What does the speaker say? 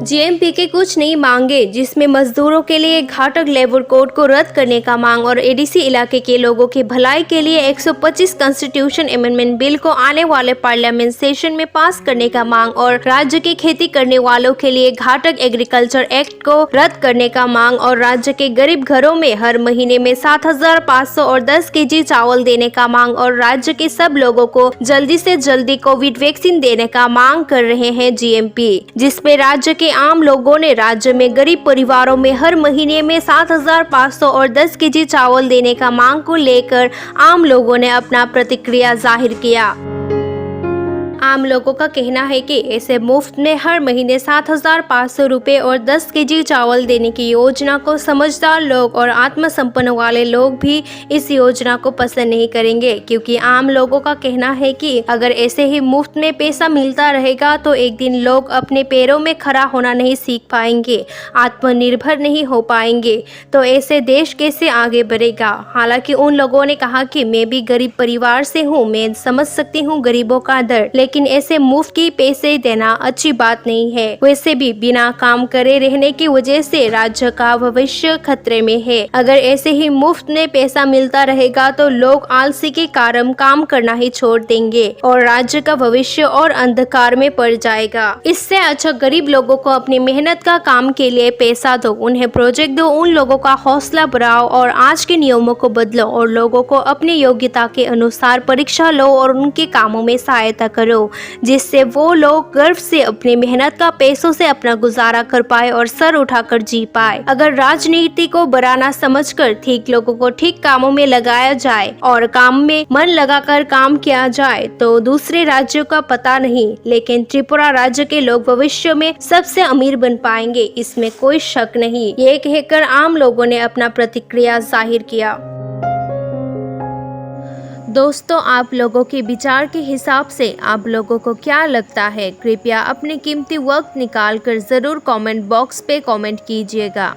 GMP के कुछ नई मांगे, जिसमें मजदूरों के लिए घातक लेबर कोड को रद्द करने का मांग और एडीसी इलाके के लोगों की भलाई के लिए 125 कॉन्स्टिट्यूशन अमेंडमेंट बिल को आने वाले पार्लियामेंट सेशन में पास करने का मांग और राज्य की खेती करने वालों के लिए घातक एग्रीकल्चर एक्ट को रद्द करने का मांग और राज्य के गरीब घरों में हर महीने में 7,500 और 10 केजी चावल देने का मांग और राज्य के सब लोगों को जल्दी से जल्दी कोविड वैक्सीन देने का मांग कर रहे हैं जीएमपी, जिसमें राज्य के आम लोगों ने राज्य में गरीब परिवारों में हर महीने में 7,500 और 10 केजी चावल देने का मांग को लेकर आम लोगों ने अपना प्रतिक्रिया जाहिर किया। आम लोगों का कहना है कि ऐसे मुफ्त में हर महीने 7,500 रुपए और 10 केजी चावल देने की योजना को समझदार लोग और आत्मसंपन्न वाले लोग भी इस योजना को पसंद नहीं करेंगे, क्योंकि आम लोगों का कहना है कि अगर ऐसे ही मुफ्त में पैसा मिलता रहेगा तो एक दिन लोग अपने पैरों में खड़ा होना नहीं सीख पाएंगे, आत्मनिर्भर नहीं हो पाएंगे, तो ऐसे देश कैसे आगे बढ़ेगा। हालांकि उन लोगों ने कहा कि मैं भी गरीब परिवार से हूँ, मैं समझ सकती हूँ गरीबों का दर्द, लेकिन ऐसे मुफ्त की पैसे देना अच्छी बात नहीं है। वैसे भी बिना काम करे रहने की वजह से राज्य का भविष्य खतरे में है। अगर ऐसे ही मुफ्त में पैसा मिलता रहेगा तो लोग आलसी के कारण काम करना ही छोड़ देंगे और राज्य का भविष्य और अंधकार में पड़ जाएगा। इससे अच्छा गरीब लोगों को अपनी मेहनत का काम के लिए पैसा दो, उन्हें प्रोजेक्ट दो, उन लोगों का हौसला बढ़ाओ और आज के नियमों को बदलो और लोगों को अपनी योग्यता के अनुसार परीक्षा लो और उनके कामों में सहायता करो, जिससे वो लोग गर्व से अपनी मेहनत का पैसों से अपना गुजारा कर पाए और सर उठाकर जी पाए। अगर राजनीति को बढ़ाना समझकर ठीक लोगों को ठीक कामों में लगाया जाए और काम में मन लगाकर काम किया जाए तो दूसरे राज्यों का पता नहीं, लेकिन त्रिपुरा राज्य के लोग भविष्य में सबसे अमीर बन पाएंगे, इसमें कोई शक नहीं। ये कहकर आम लोगों ने अपना प्रतिक्रिया जाहिर किया। दोस्तों, आप लोगों के विचार के हिसाब से आप लोगों को क्या लगता है? कृपया अपने कीमती वक्त निकाल कर जरूर कमेंट बॉक्स पे कमेंट कीजिएगा।